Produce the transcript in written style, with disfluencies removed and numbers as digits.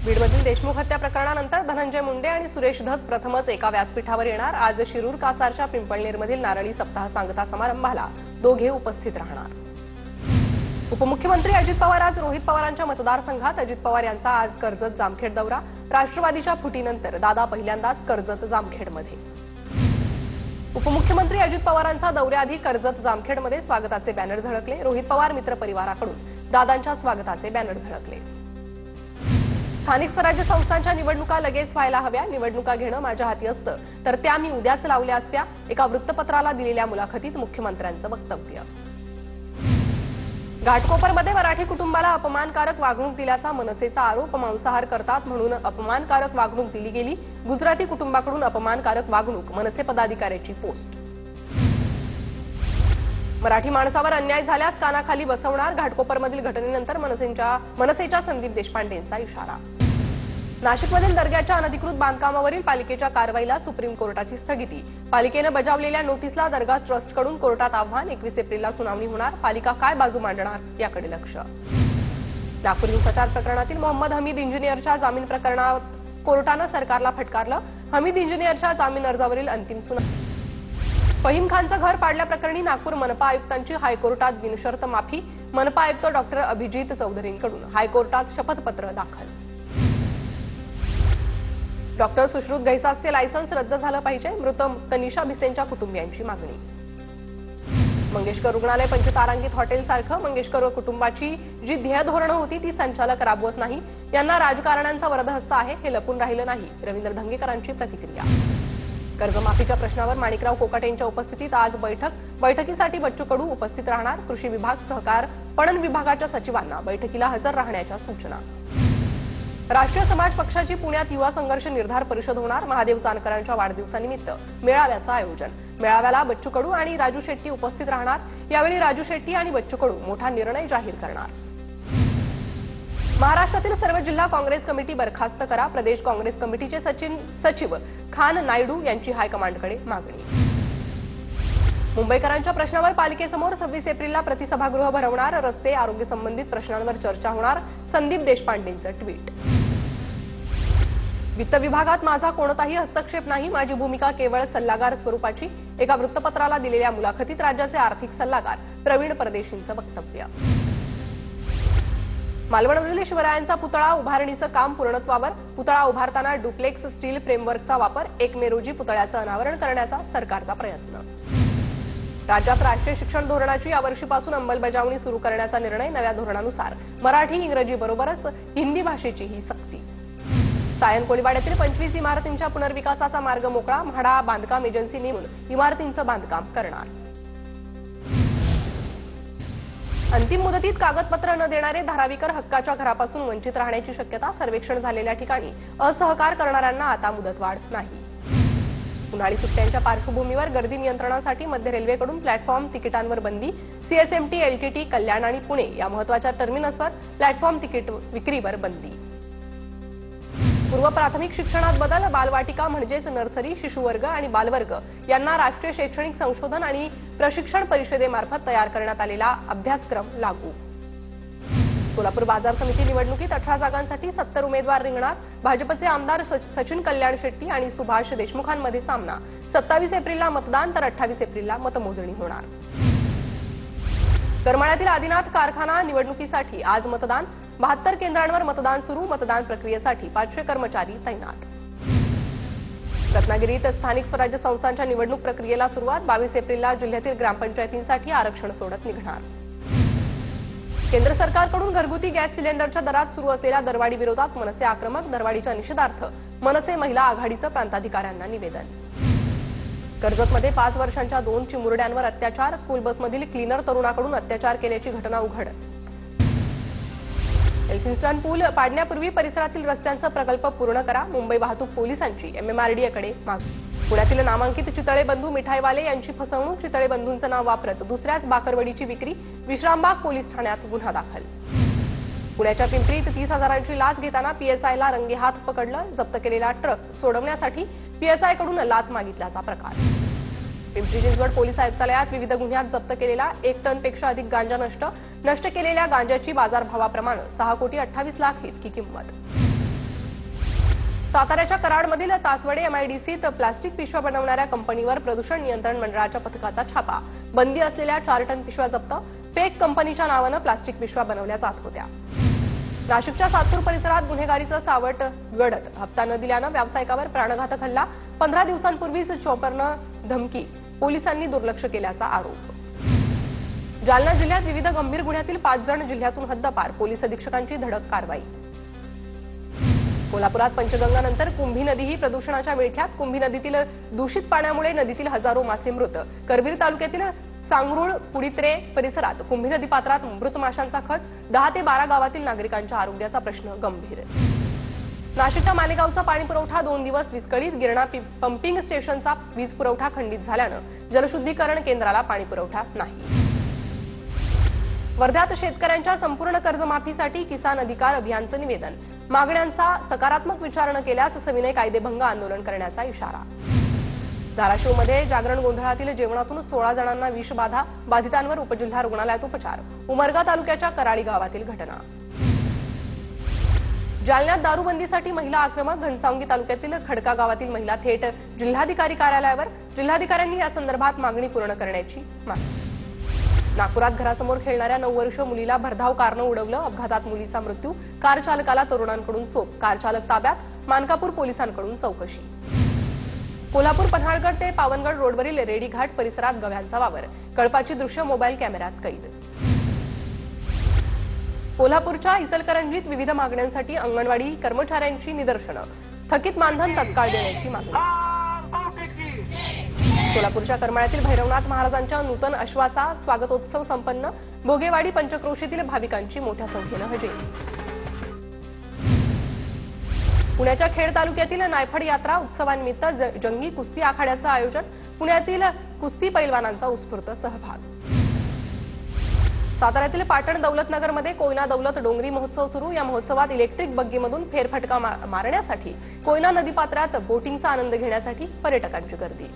बीडमधील देशमुख हत्या प्रकरणानंतर धनंजय मुंडे आणि सुरेश धस प्रथमच एका व्यासपीठावर येणार। आज शिरूर कासारच्या पिंपळनेरमधील नारळी सप्ताह सांगता समारंभाला दोघे उपस्थित राहणार। उपमुख्यमंत्री अजित पवार आज रोहित पवारांच्या मतदारसंघात। अजित पवार यांचा आज कर्जत जामखेड दौरा। राष्ट्रवादीच्या फुटीनंतर दादा पहिल्यांदाच कर्जत जामखेडमध्ये। उपमुख्यमंत्री अजित पवारांचा दौऱ्याआधी कर्जत जामखेडमध्ये स्वागताचे बॅनर झळकले। रोहित पवार मित्र परिवाराकडून दादांच्या स्वागताचे बॅनर झळकले। स्थानिक स्वराज्य संस्थांच्या निवडणुका लगेच व्हायला हव्या। निवडणुका घेणं माझ्या हाती असतं तर त्या मी उद्याच लावल्या असत्या। एका वृत्तपत्राला दिलेल्या मुलाखतीत मुख्यमंत्र्यांचं वक्तव्य। घाटकोपरमध्ये मराठी कुटुंबाला अपमानकारक वागणूक दिल्याचा मनसेचा आरोप। मांसाहार करतात म्हणून अपमानकारक वागणूक दिली गेली। गुजराती कुटुंबाकडून अपमानकारक वागणूक। मनसे पदाधिकाऱ्याची पोस्ट। मराठी माणसावर अन्याय झाल्यास कानाखाली बसवणार। घाटकोपरमधील घटनेनंतर मनसेच्या संदीप देशपांडेंचा इशारा। नाशिकमधील दर्ग्याच्या अनधिकृत बांधकामावरील पालिकेच्या कारवाईला सुप्रीम कोर्टाची स्थगिती। पालिकेनं बजावलेल्या नोटीसला दर्गा ट्रस्टकडून कोर्टात आव्हान। 21 एप्रिलला सुनावणी होणार। पालिका काय बाजू मांडणार याकडे लक्ष। नागपूर हिंसाचार प्रकरणातील मोहम्मद हमीद इंजिनियरच्या जामीन प्रकरणात कोर्टानं सरकारला फटकारलं। हमीद इंजिनियरच्या जामीन अर्जावरील अंतिम सुनावणी। फहीम खानचं घर पाडल्याप्रकरणी नागपूर मनपा आयुक्तांची हायकोर्टात बिनशर्त माफी। मनपा आयुक्त डॉक्टर अभिजित चौधरींकडून हायकोर्टात शपथपत्र दाखल। डॉक्टर सुश्रुत घैसासचे लायसन्स रद्द झालं पाहिजे। मृत तनिषा भिसेंच्या कुटुंबियांची मागणी। मंगेशकर रुग्णालय पंचतारांकित हॉटेलसारखं मंगेशकर कुटुंबाची जी ध्येय धोरणं होती ती संचालक राबवत नाही। यांना राजकारण्यांचा वरदहस्त आहे हे लपून राहिलं नाही। रवींद्र धंगेकरांची प्रतिक्रिया। कर्जमाफीच्या प्रश्नावर माणिकराव कोकाटेंच्या उपस्थितीत आज बैठकीसाठी बच्चू कडू उपस्थित राहणार। कृषी विभाग सहकार पणन विभागाच्या सचिवांना बैठकीला हजर राहण्याच्या सूचना। राष्ट्रीय समाज पक्षाची पुण्यात युवा संघर्ष निर्धार परिषद होणार। महादेव जानकरांच्या वाढदिवसानिमित्त मेळाव्याचं आयोजन। मेळाव्याला बच्चू कडू आणि राजू शेट्टी उपस्थित राहणार। यावेळी राजू शेट्टी आणि बच्चू कडू मोठा निर्णय जाहीर करणार। महाराष्ट्रातील सर्व जिल्हा काँग्रेस कमिटी बरखास्त करा। प्रदेश काँग्रेस कमिटीचे सचिव खान नायडू यांची हायकमांडकडे मागणी। मुंबईकरांच्या प्रश्नावर पालिकेसमोर 26 एप्रिलला प्रतिसभागृह भरवणार। रस्ते आरोग्य संबंधित प्रश्नांवर चर्चा होणार। संदीप देशपांडेंचं ट्विट। वित्त विभागात माझा कोणताही हस्तक्षेप नाही। माझी भूमिका केवळ सल्लागार स्वरूपाची। एका वृत्तपत्राला दिलेल्या मुलाखतीत राज्याचे आर्थिक सल्लागार प्रवीण परदेशींचं वक्तव्य। मालवणमधील शिवरायांचा पुतळा उभारणीचं काम पूर्णत्वावर। पुतळा उभारताना डुप्लेक्स स्टील फ्रेमवर्कचा वापर। 1 मे रोजी पुतळ्याचं अनावरण करण्याचा सरकारचा प्रयत्न। राज्यात राष्ट्रीय शिक्षण धोरणाची यावर्षीपासून अंमलबजावणी सुरू करण्याचा निर्णय। नव्या धोरणानुसार मराठी इंग्रजी बरोबरच हिंदी भाषेचीही सक्ती। सायन कोळीवाड्यातील 25 इमारतींच्या पुनर्विकासाचा मार्ग मोकळा। म्हाडा बांधकाम एजन्सी नेमून इमारतींचं बांधकाम करणार। अंतिम मुदतीत कागदपत्र न देणारे धारावीकर हक्काच्या घरापासून वंचित राहण्याची शक्यता। सर्वेक्षण झालेल्या ठिकाणी असहकार करणाऱ्यांना आता मुदतवाढ नाही। उन्हाळी सुट्ट्यांच्या पार्श्वभूमीवर गर्दी नियंत्रणासाठी मध्य रेल्वेकडून प्लॅटफॉर्म तिकिटांवर बंदी। सीएसएमटी, एलटीटी, कल्याण आणि पुणे या महत्त्वाच्या टर्मिनसवर प्लॅटफॉर्म तिकीट विक्रीवर बंदी। पूर्व प्राथमिक शिक्षणात बदल। बालवाटिका म्हणजेच नर्सरी, शिशुवर्ग आणि बालवर्ग यांना राष्ट्रीय शैक्षणिक संशोधन आणि प्रशिक्षण परिषदेमार्फत तयार करण्यात आलेला अभ्यासक्रम लागू। सोलापूर बाजार समिती निवडणुकीत 18 जागांसाठी 70 उमेदवार रिंगणात। भाजपचे आमदार सचिन कल्याण शेट्टी आणि सुभाष देशमुखांमध्ये सामना। 27 एप्रिलला मतदान तर 28 एप्रिलला मतमोजणी होणार। करमाळ्यातील आदिनाथ कारखाना निवडणुकीसाठी आज मतदान। 72 केंद्रांवर मतदान सुरू। मतदान प्रक्रियेसाठी 500 कर्मचारी तैनात। रत्नागिरीत स्थानिक स्वराज्य संस्थांच्या निवडणूक प्रक्रियेला सुरुवात। 22 एप्रिलला जिल्ह्यातील ग्रामपंचायतींसाठी आरक्षण सोडत निघणार। केंद्र सरकारकडून घरगुती गॅस सिलेंडरच्या दरात सुरू असलेल्या दरवाढी विरोधात मनसे आक्रमक। दरवाढीच्या निषेधार्थ मनसे महिला आघाडीचं प्रांताधिकाऱ्यांना निवेदन। कर्जतमध्ये 5 वर्षांच्या 2 चिमुरड्यांवर अत्याचार। स्कूल बसमधील क्लीनर तरुणाकडून अत्याचार केल्याची घटना उघड। एल्फिन्स्टन पूल पाडण्यापूर्वी परिसरातील रस्त्यांचा प्रकल्प पूर्ण करा। मुंबई वाहतूक पोलिसांची एमएमआरडीएकडे मागणी। पुण्यातील नामांकित चितळे बंधू मिठाईवाले यांची फसवणूक। चितळे बंधूंचं नाव वापरत दुसऱ्याच बाकरवडीची विक्री। विश्रामबाग पोलीस ठाण्यात गुन्हा दाखल। पुण्याच्या पिंपरीत 30,000ची लाच घेताना पीएसआयला रंगेहात पकडलं। जप्त केलेला ट्रक सोडवण्यासाठी पीएसआयकडून लाच मागितल्याचा प्रकार। पिंपरी चिंचवड पोलीस आयुक्तालयात विविध गुन्ह्यात जप्त केलेला 1 टनपेक्षा अधिक गांजा नष्ट केलेल्या गांजाची बाजारभावाप्रमाणे 6,28,00,000 इतकी किंमत। साताऱ्याच्या कराडमधील तासवडे एमआयडीसीत प्लास्टिक पिशव्या बनवणाऱ्या कंपनीवर प्रदूषण नियंत्रण मंडळाच्या पथकाचा छापा. बंदी असलेल्या 4 टन पिशव्या जप्त. पेक कंपनीच्या नावानं प्लास्टिक पिशव्या बनवल्या जात होत्या. नाशिकच्या सातपूर परिसरात गुन्हेगारीचं सावट गडत. हप्ता न दिल्यानं व्यावसायिकावर प्राणघातक हल्ला. 15 दिवसांपूर्वीच चॉपरनं धमकी. पोलिसांनी दुर्लक्ष केल्याचा आरोप. जालना जिल्ह्यात विविध गंभीर गुन्ह्यातील 5 जण जिल्ह्यातून हद्दपार. पोलीस अधीक्षकांची धडक कारवाई. कोल्हापुरात पंचगंगानंतर कुंभी नदीही प्रदूषणाच्या विळख्यात. कुंभी नदीतील दूषित पाण्यामुळे नदीतील हजारो मासे मृत. करवीर तालुक्यातील सांगरुळ पुडित्रे परिसरात कुंभी नदी पात्रात मृत माशांचा खच. 10 ते 12 गावातील नागरिकांच्या आरोग्याचा प्रश्न गंभीर. नाशिकच्या मालेगावचा पाणीपुरवठा 2 दिवस विस्कळीत. गिरणा पंपिंग स्टेशनचा वीज पुरवठा खंडित झाल्यानं जलशुद्धीकरण केंद्राला पाणीपुरवठा नाही. वर्ध्यात शेतकऱ्यांच्या संपूर्ण कर्जमाफीसाठी किसान अधिकार अभियानचं निवेदन. मागण्यांचा सकारात्मक विचार न केल्यास सविनय कायदेभंग आंदोलन करण्याचा इशारा. धाराशिवमध्ये जागरण गोंधळातील जेवणातून 16 जणांना विषबाधा. बाधितांवर उपजिल्हा रुग्णालयात उपचार. उमरगा तालुक्याच्या कराळी गावातील घटना. जालन्यात दारूबंदीसाठी महिला आक्रमक. घनसावंगी तालुक्यातील खडका गावातील महिला थेट जिल्हाधिकारी कार्यालयावर. जिल्हाधिकाऱ्यांनी या संदर्भात मागणी पूर्ण करण्याची मागणी. नागपुरात घरासमोर खेळणाऱ्या 9 वर्षीय मुलीला भरधाव कारनं उडवलं. अपघातात मुलीचा मृत्यू. कार चालकाला तरुणांकडून चोप. कार चालक ताब्यात. मानकापूर पोलिसांकडून चौकशी. कोल्हापूर पन्हाळगड ते पावनगड रोडवरील रेडीघाट परिसरात गव्यांचा वावर. कळपाची दृश्य मोबाईल कॅमेऱ्यात कैद. कोल्हापूरच्या इचलकरंजीत विविध मागण्यांसाठी अंगणवाडी कर्मचाऱ्यांची निदर्शनं. थकीत मानधन तत्काळ देण्याची मागणी. सोलापूरच्या करमाळ्यातील भैरवनाथ महाराजांच्या नूतन अश्वाचा स्वागतोत्सव संपन्न. भोगेवाडी पंचक्रोशीतील भाविकांची मोठ्या संख्येनं हजेरी. पुण्याच्या खेड तालुक्यातील नायफड यात्रा उत्सवानिमित्त जंगी कुस्ती आखाड्याचं आयोजन. पुण्यातील कुस्ती पैलवानांचा उत्स्फूर्त सहभाग. साताऱ्यातील पाटण दौलतनगरमध्ये कोयना दौलत डोंगरी महोत्सव सुरू. या महोत्सवात इलेक्ट्रिक बग्गीमधून फेरफटका मारण्यासाठी कोयना नदीपात्रात बोटिंगचा आनंद घेण्यासाठी पर्यटकांची गर्दी.